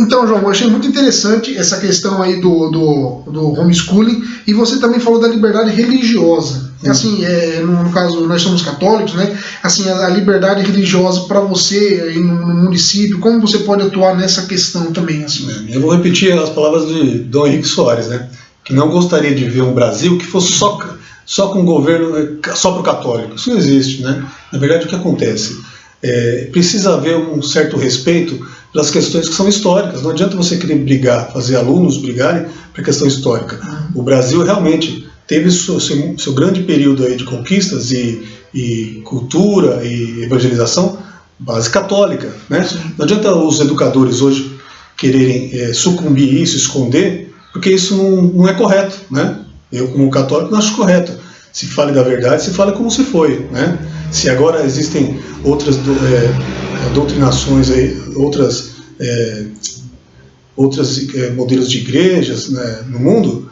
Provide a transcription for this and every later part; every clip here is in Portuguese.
Então, João, eu achei muito interessante essa questão aí do homeschooling, e você também falou da liberdade religiosa. Assim, no caso, nós somos católicos, né? Assim, a liberdade religiosa para você aí no município, como você pode atuar nessa questão também? Assim? Eu vou repetir as palavras de Dom Henrique Soares, né? Que não gostaria de ver um Brasil que fosse só com governo, só para o católico. Isso não existe, né? Na verdade, o que acontece? Precisa haver um certo respeito pelas questões que são históricas. Não adianta você querer brigar, fazer alunos brigarem por questão histórica. O Brasil realmente teve seu grande período aí de conquistas e cultura e evangelização base católica, né? Não adianta os educadores hoje quererem sucumbir isso, esconder, porque isso não é correto, né? Eu, como católico, não acho correto. Se fale da verdade, se fale como se foi, né? Se agora existem outras doutrinações aí, outros modelos de igrejas, né, no mundo,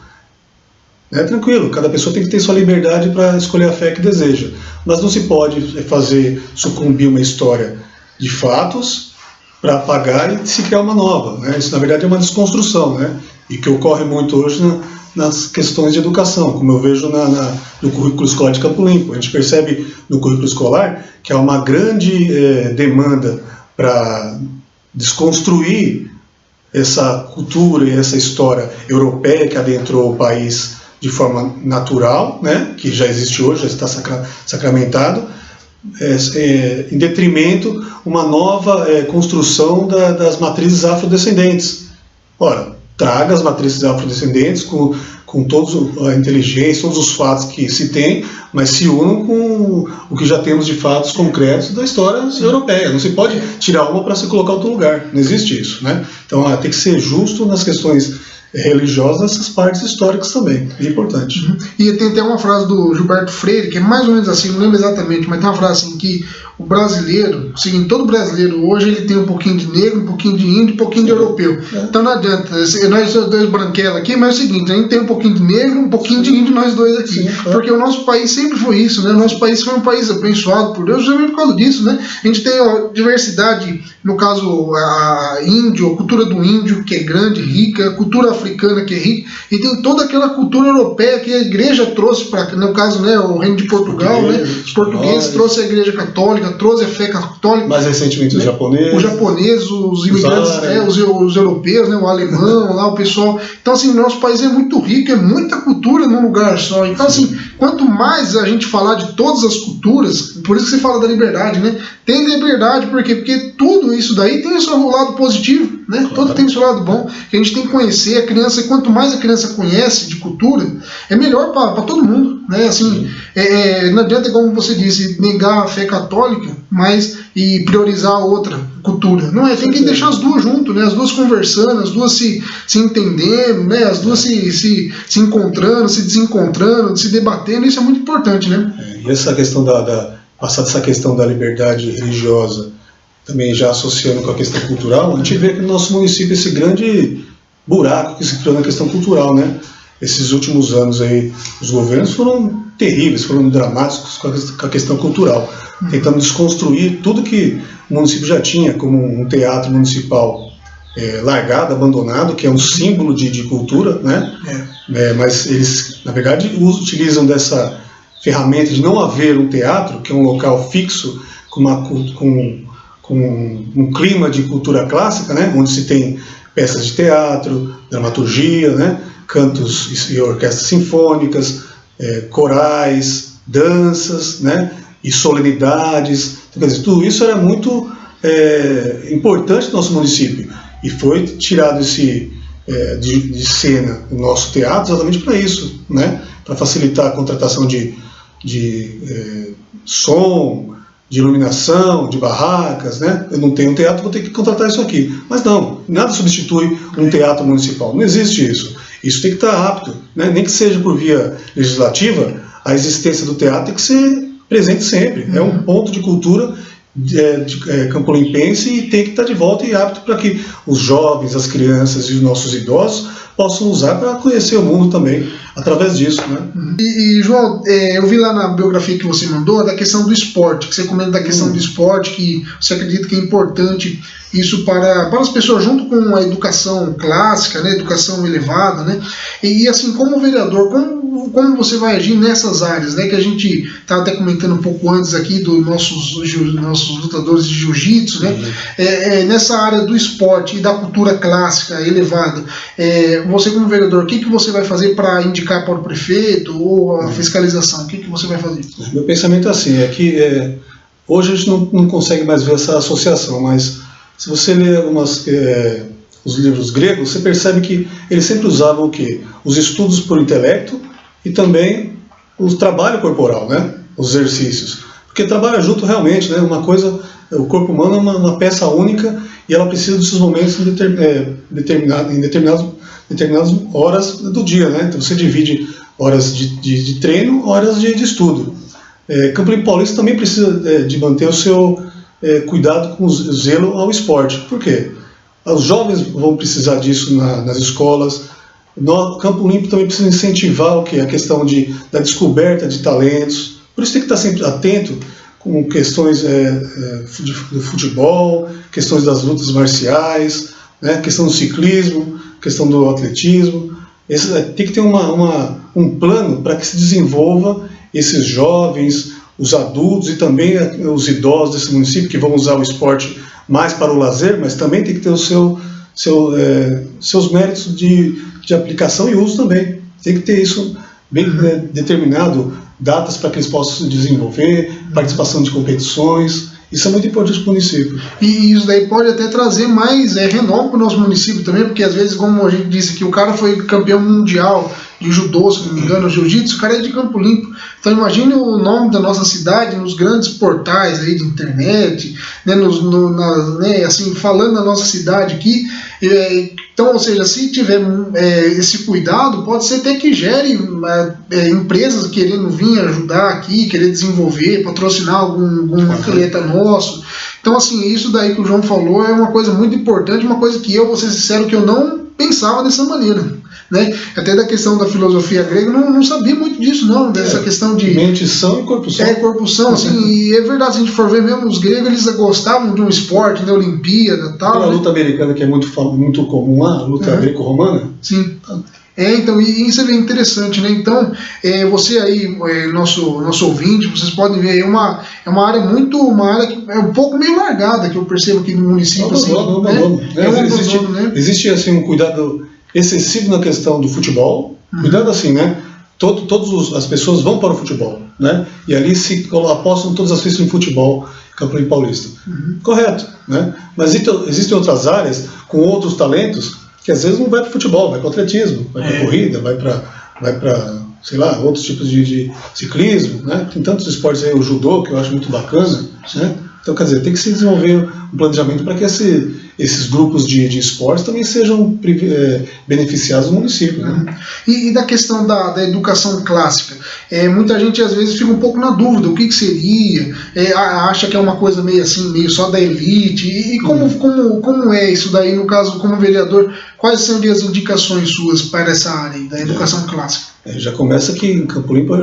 é tranquilo, cada pessoa tem que ter sua liberdade para escolher a fé que deseja, mas não se pode fazer sucumbir uma história de fatos para apagar e se criar uma nova, né? Isso na verdade é uma desconstrução, né? E que ocorre muito hoje nas questões de educação, como eu vejo no currículo escolar de Campo Limpo. A gente percebe no currículo escolar que há uma grande demanda para desconstruir essa cultura e essa história europeia que adentrou o país de forma natural, né, que já existe hoje, já está sacramentado, em detrimento uma nova construção das matrizes afrodescendentes. Ora, traga as matrizes afrodescendentes com toda a inteligência, todos os fatos que se tem, mas se unam com o que já temos de fatos concretos da história europeia. Não se pode tirar uma para se colocar em outro lugar. Não existe isso, né? Então tem que ser justo nas questões religiosas, nessas partes históricas também. É importante. E tem até uma frase do Gilberto Freire, que é mais ou menos assim, não lembro exatamente, mas tem uma frase assim, que o brasileiro, seguinte, todo brasileiro hoje ele tem um pouquinho de negro, um pouquinho de índio, um pouquinho de europeu. Então não adianta, nós dois branquelos aqui, mas é o seguinte, a gente tem um pouquinho de negro, um pouquinho de índio, nós dois aqui. Sim, claro. Porque o nosso país sempre foi isso, né? O nosso país foi um país abençoado por Deus, justamente por causa disso, né? A gente tem a diversidade, no caso a índio, a cultura do índio, que é grande, rica, a cultura africana, que é rica, e tem toda aquela cultura europeia que a igreja trouxe para, no caso, né, o reino de Portugal, né? Os portugueses trouxe a igreja católica, trouxe a fé católica. Mais recentemente os japoneses. Os japoneses, os imigrantes, os europeus, né, o alemão, lá o pessoal. Então, assim, nosso país é muito rico, é muita cultura num lugar só. Então, assim, quanto mais a gente falar de todas as culturas, por isso que você fala da liberdade, né? Tem liberdade, por quê? Porque tudo isso daí tem o seu lado positivo, né? Claro. Todo tem o seu lado bom, que a gente tem que conhecer a criança, e quanto mais a criança conhece de cultura, é melhor para todo mundo, né? Assim, não adianta, como você disse, negar a fé católica, e priorizar outra cultura. Não é, tem que deixar as duas juntas, né? As duas conversando, as duas se entendendo, né? As duas se encontrando, se desencontrando, se debatendo, isso é muito importante, né? E essa questão passada essa questão da liberdade religiosa, também já associando com a questão cultural, a gente vê que no nosso município esse grande buraco que se criou na questão cultural, né? Esses últimos anos aí, os governos foram terríveis, foram dramáticos com a questão cultural, tentando desconstruir tudo que o município já tinha, como um teatro municipal largado, abandonado, que é um símbolo de cultura, né? Mas eles, na verdade, utilizam dessa ferramenta de não haver um teatro, que é um local fixo, com um clima de cultura clássica, né? Onde se tem peças de teatro, dramaturgia, né? Cantos e orquestras sinfônicas, corais, danças, né? E solenidades. Então, quer dizer, tudo isso era muito importante no nosso município. E foi tirado de cena o nosso teatro exatamente para isso, né? Para facilitar a contratação de som, de iluminação, de barracas, né? Eu não tenho um teatro, vou ter que contratar isso aqui. Mas não, nada substitui um teatro municipal. Não existe isso. Isso tem que estar apto, né? Nem que seja por via legislativa, a existência do teatro tem que ser presente sempre. É um ponto de cultura campolimpense e tem que estar de volta e apto para que os jovens, as crianças e os nossos idosos possam usar para conhecer o mundo também através disso, né? E João, eu vi lá na biografia que você mandou da questão do esporte, que você comenta da questão do esporte, que você acredita que é importante isso para as pessoas, junto com a educação clássica, né, educação elevada, né? E assim, como vereador, como você vai agir nessas áreas, né? Que a gente estava até comentando um pouco antes aqui dos nossos lutadores de jiu-jitsu, né? Nessa área do esporte e da cultura clássica elevada, você como vereador, o que você vai fazer para indicar para o prefeito ou a fiscalização? O que você vai fazer? Meu pensamento é assim, que hoje a gente não consegue mais ver essa associação, mas se você ler os livros gregos, você percebe que eles sempre usavam o quê? Os estudos por intelecto e também o trabalho corporal, né? Os exercícios. Porque trabalha junto realmente, né? Uma coisa, o corpo humano é uma peça única e ela precisa desses momentos em determinadas horas do dia, né? Então você divide horas de treino, horas de estudo. Campo Limpo Paulista também precisa de manter o seu cuidado com o zelo ao esporte. Por quê? Os jovens vão precisar disso nas escolas. Campo Limpo também precisa incentivar a questão da descoberta de talentos. Por isso tem que estar sempre atento com questões do futebol, questões das lutas marciais, né, questão do ciclismo, questão do atletismo. Tem que ter um plano para que se desenvolva esses jovens, os adultos e também os idosos desse município que vão usar o esporte mais para o lazer, mas também tem que ter seus méritos de aplicação e uso também. Tem que ter isso bem determinado, datas para que eles possam se desenvolver, participação de competições. Isso é muito importante para o município. E isso daí pode até trazer mais renome para o nosso município também, porque às vezes, como a gente disse aqui, o cara foi campeão mundial de judô, se não me engano, jiu-jitsu, o cara é de Campo Limpo. Então imagine o nome da nossa cidade nos grandes portais aí de internet, né, assim, falando da nossa cidade aqui. Então, ou seja, se tiver esse cuidado, pode ser até que gere empresas querendo vir ajudar aqui, querer desenvolver, patrocinar algum atleta nosso. Então, assim, isso daí que o João falou é uma coisa muito importante, uma coisa que vou ser sincero, que eu não pensava dessa maneira. Né? Até da questão da filosofia grega, não sabia muito disso, não, dessa questão de mente sã e corpo sã. Corpo sã, assim, e é verdade, se a gente for ver mesmo, os gregos, eles gostavam de um esporte, da Olimpíada e tal. Aquela luta americana que é muito comum lá, a luta greco-romana. Sim. Então, e isso é bem interessante, né? Então, você aí, nosso ouvinte, vocês podem ver, é uma área que é um pouco meio largada, que eu percebo aqui no município. Existe assim, um cuidado excessivo na questão do futebol, cuidado assim, né? Todas as pessoas vão para o futebol, né? E ali se apostam todas as fichas em futebol, Campo Limpo Paulista. Correto, né? Mas existem outras áreas com outros talentos que às vezes não vai para o futebol, vai para o atletismo, vai para a corrida, vai para, sei lá, outros tipos de ciclismo, né? Tem tantos esportes aí, o judô, que eu acho muito bacana, né? Então, quer dizer, tem que se desenvolver um planejamento para que esses grupos de esportes também sejam beneficiados no município. Né? E da questão da educação clássica, muita gente às vezes fica um pouco na dúvida, o que seria, acha que é uma coisa meio assim, meio só da elite, e como é isso daí, no caso, como vereador, quais seriam as indicações suas para essa área da educação clássica? Já começa que em Campo Limpo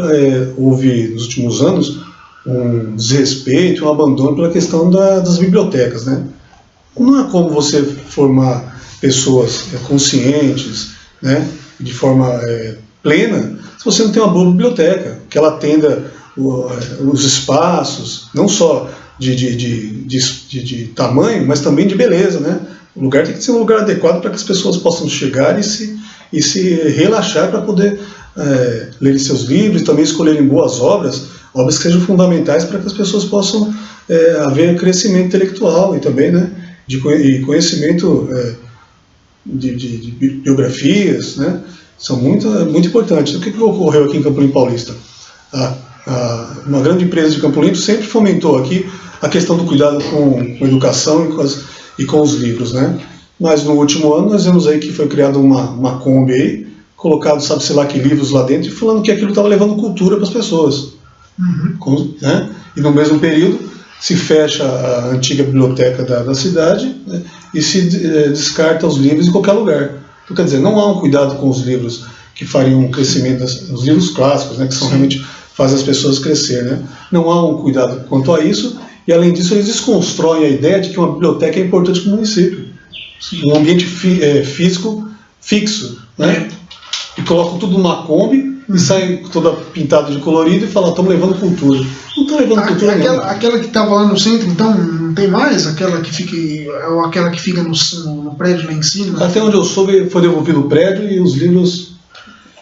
houve, nos últimos anos, um desrespeito, um abandono pela questão das bibliotecas, né? Não é como você formar pessoas conscientes, né, de forma plena, se você não tem uma boa biblioteca, que ela atenda os espaços, não só de tamanho, mas também de beleza, né? O lugar tem que ser um lugar adequado para que as pessoas possam chegar e se relaxar para poder ler seus livros e também escolherem boas obras que sejam fundamentais para que as pessoas possam haver crescimento intelectual e também, né, de conhecimento de biografias, né, são muito importantes. O que ocorreu aqui em Campo Limpo Paulista? Uma grande empresa de Campo Limpo sempre fomentou aqui a questão do cuidado com a educação e com os livros, né? Mas no último ano nós vemos aí que foi criada uma Kombi aí, colocado sabe-se lá que livros lá dentro, e falando que aquilo estava levando cultura para as pessoas. Né? E no mesmo período se fecha a antiga biblioteca da cidade, né? E se descarta os livros em qualquer lugar. Então, quer dizer, não há um cuidado com os livros que fariam um crescimento dos livros clássicos, né, que são realmente fazem as pessoas crescer, né? Não há um cuidado quanto a isso, e além disso eles desconstroem a ideia de que uma biblioteca é importante para o município. Um ambiente físico fixo, né? E colocam tudo numa Kombi e saem toda pintada de colorido e falam, estamos levando cultura. Não estão levando cultura nenhuma. Aquela que estava lá no centro, então não tem mais? Aquela que fica no prédio lá em cima? Até onde eu soube, foi devolvido o prédio e os livros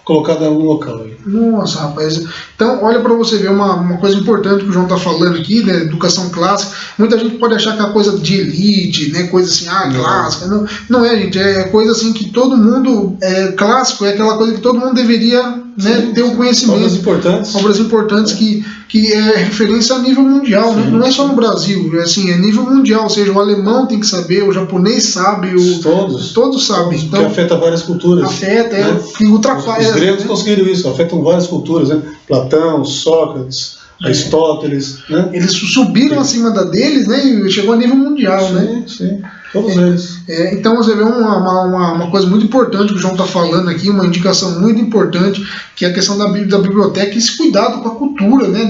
colocados no local. Aí. Nossa, rapaz. Então, olha para você ver uma coisa importante que o João está falando aqui, né? Educação clássica. Muita gente pode achar que é coisa de elite, né? Coisa assim, clássica. Não é, gente. É coisa assim que todo mundo... clássico é aquela coisa que todo mundo deveria, né, ter um conhecimento. Obras importantes. Obras importantes que é referência a nível mundial, né? Não é só no Brasil, é nível mundial. Ou seja, o alemão tem que saber, o japonês sabe, todos sabem. Então, que afeta várias culturas. Afeta, que ultrapassa. Os gregos conseguiram isso, afetam várias culturas, né? Platão, Sócrates, Aristóteles, né? Eles subiram acima deles, né? E chegou a nível mundial, né? Sim, todos eles. Então você vê uma coisa muito importante que o João está falando aqui, uma indicação muito importante, que é a questão da biblioteca e esse cuidado com a cultura, né?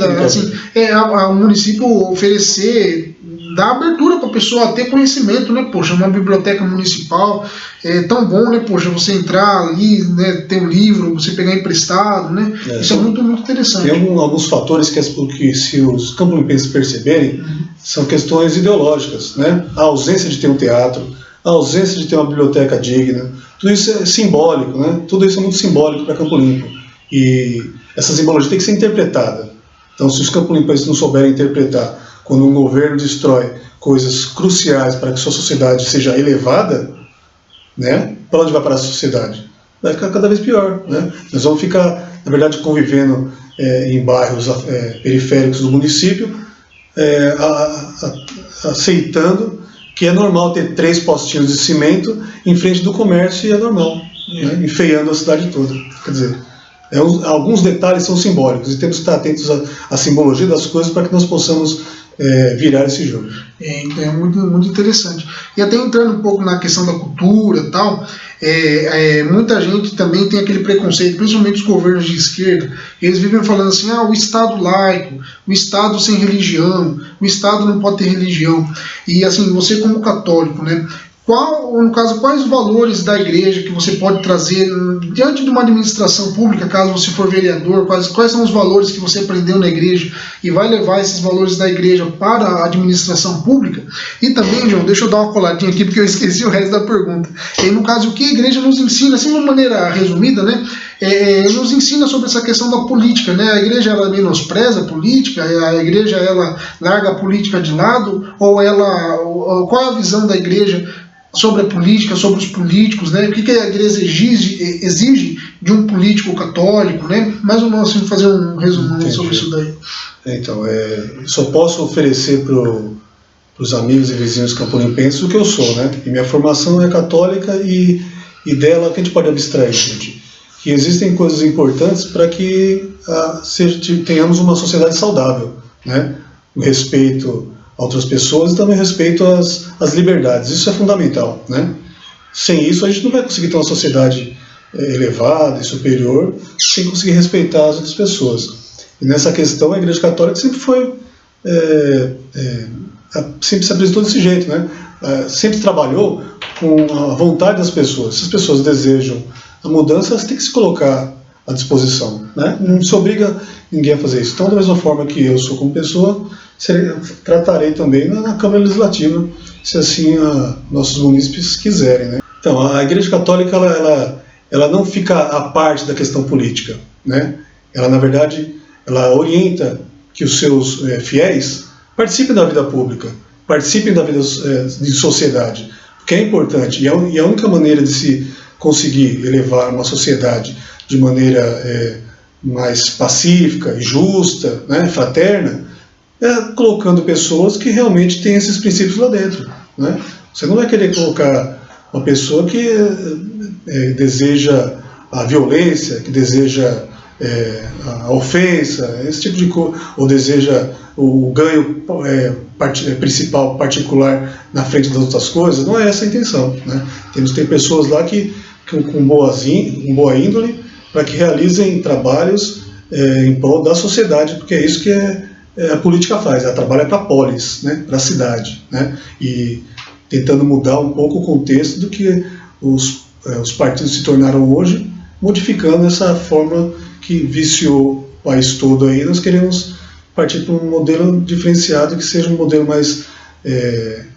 O município oferecer, dar abertura para a pessoa ter conhecimento, né? Poxa, uma biblioteca municipal é tão bom, né? Poxa, você entrar ali, né? Ter um livro, você pegar emprestado, né? Isso é muito, muito interessante. Tem alguns fatores que se os campo-limpenses perceberem, são questões ideológicas, né? A ausência de ter um teatro, a ausência de ter uma biblioteca digna, tudo isso é simbólico, né? Tudo isso é muito simbólico para Campo Limpo. E essa simbologia tem que ser interpretada. Então, se os campo-limpenses não souberem interpretar, quando um governo destrói coisas cruciais para que sua sociedade seja elevada, né? Para onde vai parar a sociedade? Vai ficar cada vez pior, né? Nós vamos ficar, na verdade, convivendo em bairros periféricos do município, aceitando que é normal ter 3 postinhos de cimento em frente do comércio, e é normal, né? Enfeiando a cidade toda. Quer dizer, alguns detalhes são simbólicos e temos que estar atentos à simbologia das coisas para que nós possamos virar esse jogo. Então é muito, muito interessante. E até entrando um pouco na questão da cultura e tal, muita gente também tem aquele preconceito, principalmente os governos de esquerda, eles vivem falando assim, o Estado laico, o Estado sem religião, o Estado não pode ter religião. E assim, você como católico, né? Quais os valores da igreja que você pode trazer diante de uma administração pública, caso você for vereador, quais são os valores que você aprendeu na igreja e vai levar esses valores da igreja para a administração pública? E também, João, deixa eu dar uma coladinha aqui porque eu esqueci o resto da pergunta. E no caso, o que a igreja nos ensina, assim de uma maneira resumida, né? Nos ensina sobre essa questão da política, né? A igreja ela menospreza a política, a igreja ela larga a política de lado, qual é a visão da igreja sobre a política, sobre os políticos, né? O que a igreja exige de um político católico, né? Mais ou menos assim, fazer um resumo sobre isso daí. Então, só posso oferecer para os amigos e vizinhos campo-limpenses o que eu sou, né? E minha formação é católica e dela que a gente pode abstrair, gente. Que existem coisas importantes para que tenhamos uma sociedade saudável, né? O respeito a outras pessoas e também respeito às liberdades. Isso é fundamental, né? Sem isso a gente não vai conseguir ter uma sociedade elevada e superior sem conseguir respeitar as outras pessoas. E nessa questão a Igreja Católica sempre foi sempre se apresentou desse jeito, né? Sempre trabalhou com a vontade das pessoas. Se as pessoas desejam a mudança, elas têm que se colocar à disposição, né? Não se obriga ninguém a fazer isso. Então, da mesma forma que eu sou como pessoa, tratarei também na Câmara Legislativa, se assim nossos munícipes quiserem, né? Então, a Igreja Católica ela não fica à parte da questão política, né? Ela, na verdade, ela orienta que os seus fiéis participem da vida pública, participem da vida de sociedade, porque é importante, e a única maneira de se conseguir elevar uma sociedade de maneira mais pacífica e justa, né, fraterna, colocando pessoas que realmente têm esses princípios lá dentro, né? Você não vai querer colocar uma pessoa que deseja a violência, que deseja a ofensa, esse tipo de coisa, ou deseja o ganho principal, particular, na frente das outras coisas. Não é essa a intenção, né? Temos que ter pessoas lá que com boa índole, para que realizem trabalhos em prol da sociedade, porque é isso que a política faz, ela trabalha para a polis, né, para a cidade, né, e tentando mudar um pouco o contexto do que os partidos se tornaram hoje, modificando essa forma que viciou o país todo aí. Nós queremos partir para um modelo diferenciado, que seja um modelo mais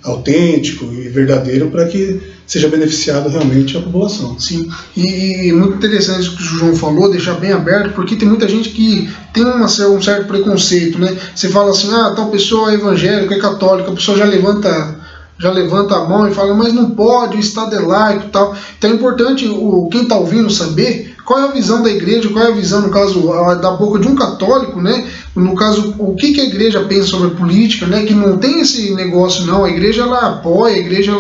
autêntico e verdadeiro, para que seja beneficiado realmente a população. Sim, e muito interessante o que o João falou, deixar bem aberto, porque tem muita gente que tem um certo preconceito, né? Você fala assim, tal pessoa é evangélica, é católica, a pessoa já levanta a mão e fala, mas não pode, o Estado é laico e tal. Então é importante quem está ouvindo saber qual é a visão da igreja, qual é a visão, no caso, da boca de um católico, né? No caso, o que a igreja pensa sobre a política, né? Que não tem esse negócio, não. A igreja, ela apoia, a igreja,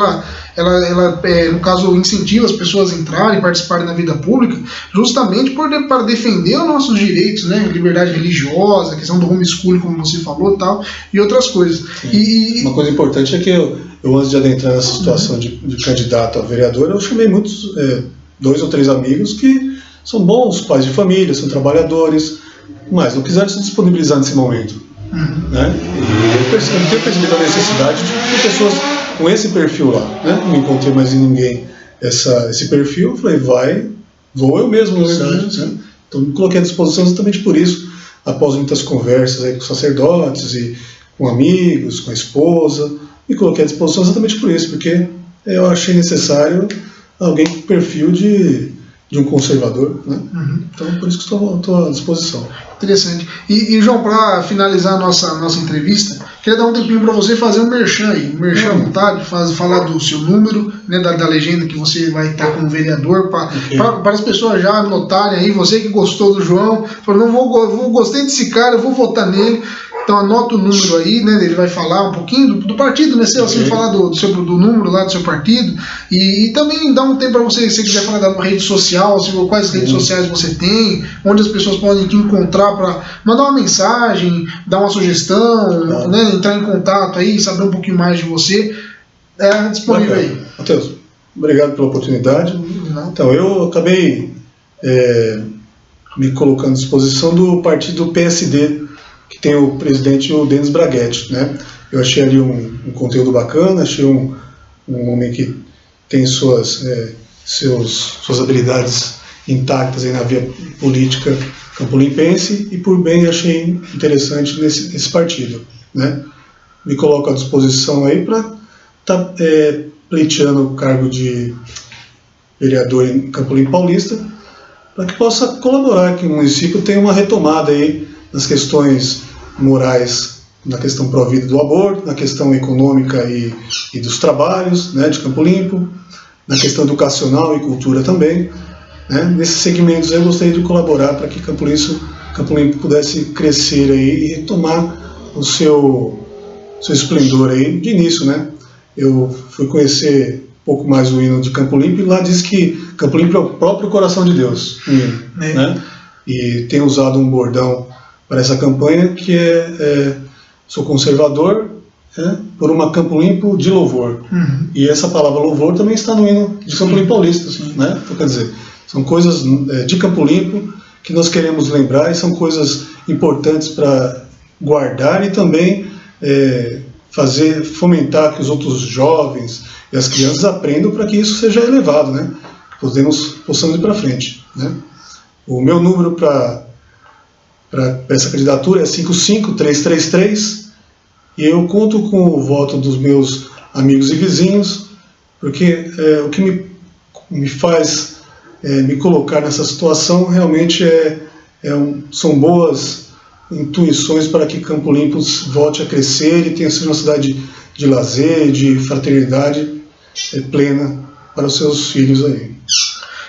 ela no caso, incentiva as pessoas a entrarem, participarem da vida pública, justamente para defender os nossos direitos, né? Liberdade religiosa, a questão do homeschooling, como você falou, tal, e outras coisas. Uma coisa importante é que eu antes de adentrar nessa situação de candidato a vereador, eu chamei muitos, 2 ou 3 amigos que são bons pais de família, são trabalhadores, mas não quiseram se disponibilizar nesse momento. Né? E eu tenho percebido a necessidade de pessoas com esse perfil lá. Né? Não encontrei mais em ninguém esse perfil, eu falei, vou eu mesmo. Né? Então me coloquei à disposição exatamente por isso, após muitas conversas aí com sacerdotes e com amigos, com a esposa, me coloquei à disposição exatamente por isso, porque eu achei necessário alguém com perfil de um conservador, né? Então por isso que estou à disposição. Interessante. E João, para finalizar a nossa entrevista, queria dar um tempinho para você fazer um merchan aí, à vontade, falar do seu número, né, da legenda que você vai estar como vereador, para as pessoas já anotarem aí, você que gostou do João, falou, gostei desse cara, eu vou votar nele. Então anota o número aí, né? Ele vai falar um pouquinho do partido, né? Você falar do número lá do seu partido, e também dá um tempo para você, se você quiser falar da rede social, quais redes sociais você tem, onde as pessoas podem te encontrar para mandar uma mensagem, dar uma sugestão, né? Entrar em contato aí, saber um pouquinho mais de você. Disponível aí. Matheus, obrigado pela oportunidade. Então, eu acabei me colocando à disposição do partido PSD, que tem o presidente, o Denis Braguetti, né? Eu achei ali um conteúdo bacana, achei um homem que tem suas habilidades intactas aí na via política campolimpense, e por bem achei interessante nesse partido, né? Me coloco à disposição aí para estar pleiteando o cargo de vereador em Campolim Paulista, para que possa colaborar, que o município tenha uma retomada aí nas questões morais, na questão pró-vida do aborto, na questão econômica e dos trabalhos, né, de Campo Limpo, na questão educacional e cultura também. Né? Nesses segmentos eu gostaria de colaborar para que Campo Limpo pudesse crescer aí e retomar o seu esplendor aí de início. Né? Eu fui conhecer um pouco mais o hino de Campo Limpo, e lá diz que Campo Limpo é o próprio coração de Deus, né? E tem usado um bordão para essa campanha, que sou conservador, por uma Campo Limpo de louvor. E essa palavra louvor também está no hino de Campo Limpo Paulista, né? Então, quer dizer, são coisas de Campo Limpo que nós queremos lembrar, e são coisas importantes para guardar e também fomentar que os outros jovens e as crianças aprendam, para que isso seja elevado, né? Possamos ir para frente, né? O meu número para essa candidatura é 55333, e eu conto com o voto dos meus amigos e vizinhos, porque o que me faz me colocar nessa situação realmente são boas intuições para que Campo Limpo volte a crescer e tenha sido uma cidade de lazer, de fraternidade plena para os seus filhos aí.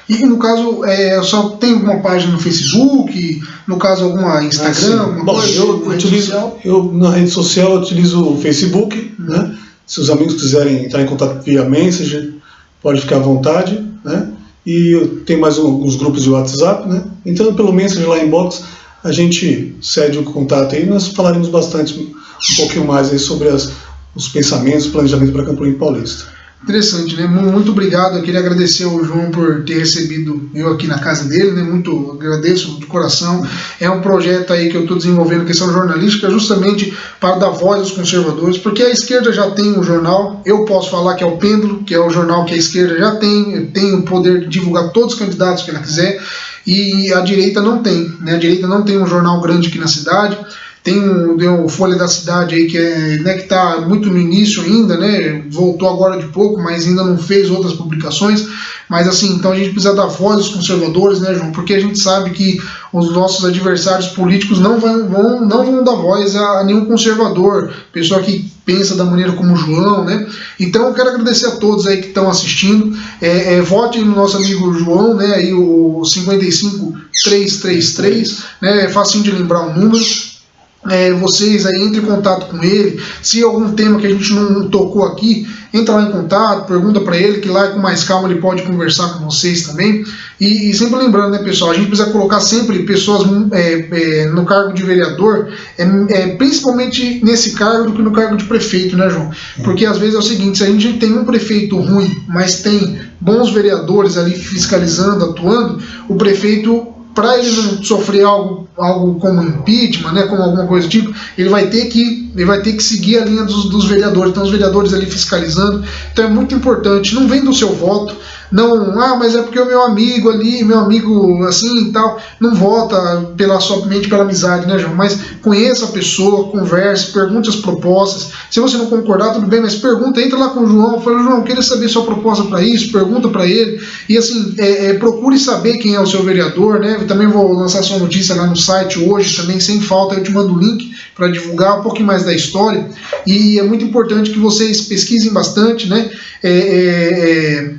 E no caso, só tem alguma página no Facebook, no caso alguma Instagram, alguma coisa? Eu na rede social eu utilizo o Facebook, né? Se os amigos quiserem entrar em contato via Messenger, pode ficar à vontade, né? E eu tenho mais alguns grupos de WhatsApp, né? Entrando pelo Messenger lá em inbox, a gente cede o contato aí, nós falaremos bastante, um pouquinho mais aí sobre os pensamentos, o planejamento para Campo Limpo Paulista. Interessante, né? Muito obrigado. Eu queria agradecer ao João por ter recebido eu aqui na casa dele, né? Muito agradeço de coração. É um projeto aí que eu estou desenvolvendo, questão jornalística, justamente para dar voz aos conservadores, porque a esquerda já tem um jornal, eu posso falar que é o Pêndulo, que é o jornal que a esquerda já tem o poder de divulgar todos os candidatos que ela quiser, e a direita não tem, né? A direita não tem um jornal grande aqui na cidade. Tem o Folha da Cidade aí que está muito no início ainda, né? Voltou agora de pouco, mas ainda não fez outras publicações. Mas assim, então a gente precisa dar voz aos conservadores, né, João? Porque a gente sabe que os nossos adversários políticos não vão dar voz a nenhum conservador, pessoa que pensa da maneira como o João, né? Então eu quero agradecer a todos aí que estão assistindo. Vote no nosso amigo João, né? Aí o 55333, né? É facinho de lembrar o número. Vocês aí entrem em contato com ele. Se algum tema que a gente não tocou aqui, entra lá em contato, pergunta para ele, que lá com mais calma ele pode conversar com vocês também. E sempre lembrando, né, pessoal, a gente precisa colocar sempre pessoas no cargo de vereador, principalmente nesse cargo do que no cargo de prefeito, né, João? Porque às vezes é o seguinte, se a gente tem um prefeito ruim, mas tem bons vereadores ali fiscalizando, atuando, o prefeito, para ele não sofrer algo como impeachment, né, como alguma coisa do tipo, ele vai ter que seguir a linha dos vereadores. Então os vereadores ali fiscalizando. Então é muito importante, não vem do seu voto, não, mas é porque o meu amigo ali, meu amigo assim e tal, não vota somente pela amizade, né, João? Mas conheça a pessoa, converse, pergunte as propostas. Se você não concordar, tudo bem, mas pergunta, entra lá com o João, fala, João, queria saber sua proposta para isso, pergunta para ele, e assim, procure saber quem é o seu vereador, né? Eu também vou lançar sua notícia lá no site hoje, também sem falta, eu te mando o link para divulgar um pouquinho mais da história, e é muito importante que vocês pesquisem bastante, né?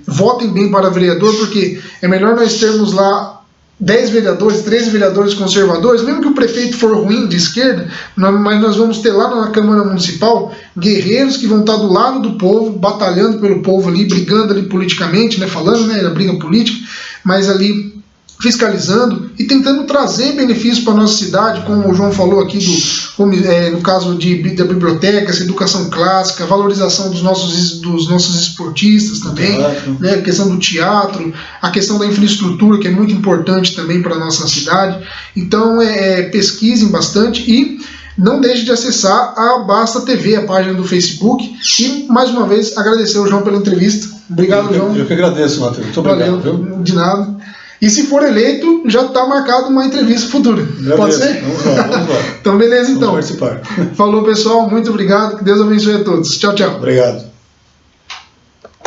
Votem bem para vereador, porque é melhor nós termos lá 10 vereadores, 13 vereadores conservadores, mesmo que o prefeito for ruim de esquerda, mas nós vamos ter lá na Câmara Municipal guerreiros que vão estar do lado do povo, batalhando pelo povo ali, brigando ali politicamente, né, falando, né, da briga política, mas ali fiscalizando e tentando trazer benefícios para a nossa cidade, como o João falou aqui, no caso da biblioteca, essa educação clássica, a valorização dos nossos esportistas também, né, a questão do teatro, a questão da infraestrutura, que é muito importante também para a nossa cidade. Então, pesquisem bastante e não deixe de acessar a Basta TV, a página do Facebook. E, mais uma vez, agradecer ao João pela entrevista. Obrigado, João. Eu que agradeço, Matheus. Muito obrigado. Valeu, de nada. E se for eleito, já está marcado uma entrevista futura. Pode ser? Vamos lá. Então, beleza, então. Vamos participar. Falou, pessoal. Muito obrigado. Que Deus abençoe a todos. Tchau, tchau. Obrigado.